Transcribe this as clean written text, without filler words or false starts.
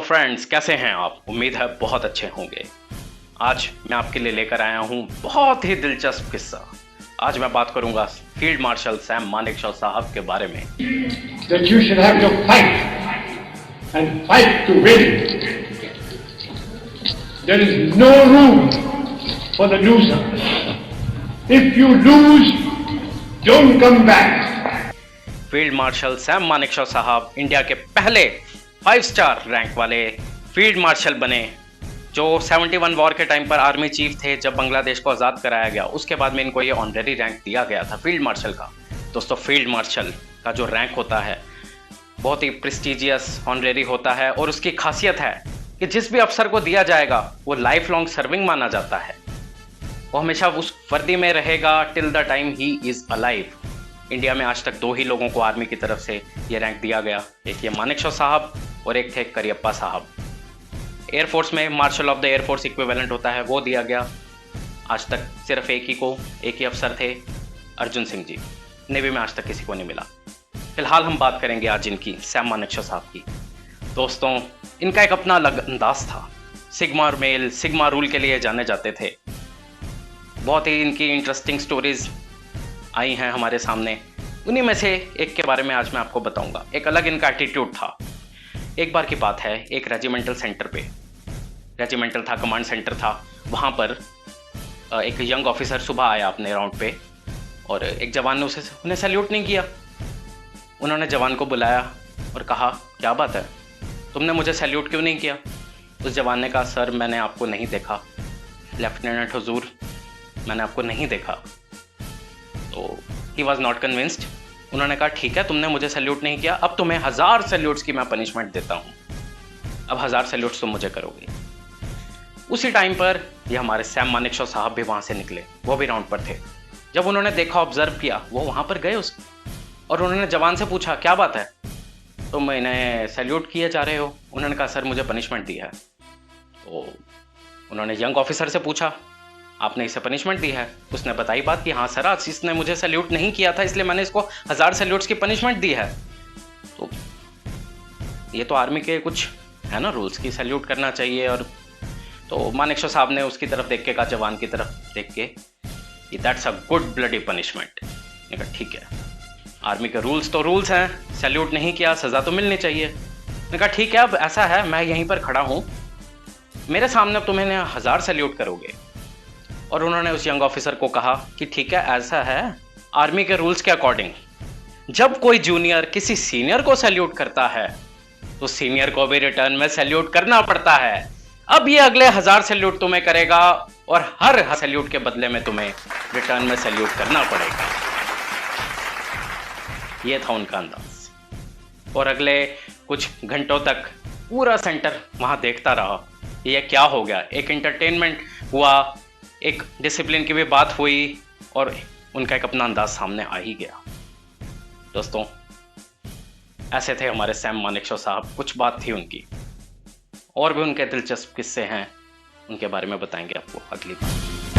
Friends, कैसे हैं आप? उम्मीद है बहुत अच्छे होंगे। आज मैं आपके लिए लेकर आया हूं बहुत ही दिलचस्प किस्सा। आज मैं बात करूंगा फील्ड मार्शल सैम मानेकशॉ साहब के बारे में। That you should have to fight and fight to win. There is no room for the loser. If you lose, don't come back. Field marshal Sam Manekshaw साहब इंडिया के पहले 5 स्टार रैंक वाले field marshal बने, जो 71 war के time पर army chief थे जब बांग्लादेश को आज़ाद कराया गया। उसके बाद में इनको ये ऑनरेरी रैंक दिया गया था फील्ड मार्शल का। दोस्तों, फील्ड मार्शल का जो रैंक होता है बहुत ही प्रेस्टिजियस ऑनरेरी होता है, और उसकी खासियत है कि जिस भी अफसर को दिया जाएगा वो लाइफ लॉन्ग सर्विंग माना जाता है। वो हमेशा उस वर्दी में रहेगा till the time he is alive. India में आज तक 2 ही लोगों को आर्मी की तरफ से ये रैंक दिया गया, एक ये मानेकशॉ साहब और एक थे करियप्पा साहब। एयरफोर्स में marshal of the air force equivalent होता है, वो दिया गया। आज तक सिर्फ एक ही अफसर थे, अर्जुन सिंह जी। नेवी में आज तक किसी को नहीं मिला। फिलहाल हम बात करेंगे आज इनकी, सैम मानेकशॉ साहब की। दोस्तों, इनका एक अपना अलग अंदाज था। सिग्मा मेल, सिग्मा रूल के लिए जाने जाते थे। बहुत ही इनकी इंटरेस्टिंग स्टोरीज आई हैं हमारे सामने। उन्हीं में से एक के बारे में आज मैं आपको बताऊंगा। एक अलग इनका एटीट्यूड था। एक बार की बात है, एक रेजिमेंटल सेंटर पे, रेजिमेंटल था, कमांड सेंटर था, वहाँ पर एक यंग ऑफिसर सुबह आया अपने राउंड पे, और एक जवान ने उन्हें सैल्यूट नहीं किया। उन्होंने जवान को बुलाया और कहा, क्या बात है, तुमने मुझे सैल्यूट क्यों नहीं किया? उस जवान ने कहा, सर मैंने आपको नहीं देखा, लेफ्टिनेंट हुजूर मैंने आपको नहीं देखा। तो ही वॉज नॉट कन्विंस्ड। उन्होंने कहा, ठीक है, तुमने मुझे सैल्यूट नहीं किया, अब तुम्हें 1000 सैल्यूट्स की मैं पनिशमेंट देता हूँ। अब 1000 सैल्यूट्स तुम मुझे करोगे। उसी टाइम पर ये हमारे सैम मानेकशॉ साहब भी वहाँ से निकले, वो भी राउंड पर थे। जब उन्होंने देखा, ऑब्जर्व किया, वो वहाँ पर गए और उन्होंने जवान से पूछा, क्या बात है, तुम इन्हें सैल्यूट किए जा रहे हो? उन्होंने कहा, सर मुझे पनिशमेंट दी है। तो उन्होंने यंग ऑफिसर से पूछा, आपने इसे पनिशमेंट दी है? उसने बताई बात कि हाँ सर, आज इसने मुझे सैल्यूट नहीं किया था, इसलिए मैंने इसको 1000 सैल्यूट्स की पनिशमेंट दी है। तो ये तो आर्मी के कुछ है ना रूल्स की, सैल्यूट करना चाहिए। और तो मानेकशॉ साहब ने उसकी तरफ देख के कहा, जवान की तरफ देख के, that's a good bloody punishment. मैंने कहा, ठीक है, आर्मी के रूल्स तो रूल्स हैं, सैल्यूट नहीं किया, सज़ा तो मिलनी चाहिए। मैंने कहा, ठीक है, अब ऐसा है, मैं यहीं पर खड़ा हूँ, मेरे सामने अब तुम्हें 1000 सैल्यूट करोगे? और उन्होंने उस यंग ऑफिसर को कहा कि ठीक है, ऐसा है, आर्मी के रूल्स के अकॉर्डिंग जब कोई जूनियर किसी सीनियर को सैल्यूट करता है तो सीनियर को भी रिटर्न में सैल्यूट करना पड़ता है। अब ये अगले 1000 सैल्यूट तुम्हें करेगा और हर सैल्यूट के बदले में तुम्हें रिटर्न में सैल्यूट करना पड़ेगा। ये था उनका अंदाज। और अगले कुछ घंटों तक पूरा सेंटर वहां देखता रहा, ये क्या हो गया। एक एंटरटेनमेंट हुआ, एक डिसिप्लिन की भी बात हुई, और उनका एक अपना अंदाज सामने आ ही गया। दोस्तों, ऐसे थे हमारे सैम मानेकशॉ साहब। कुछ बात थी उनकी, और भी उनके दिलचस्प किस्से हैं, उनके बारे में बताएंगे आपको अगली बार।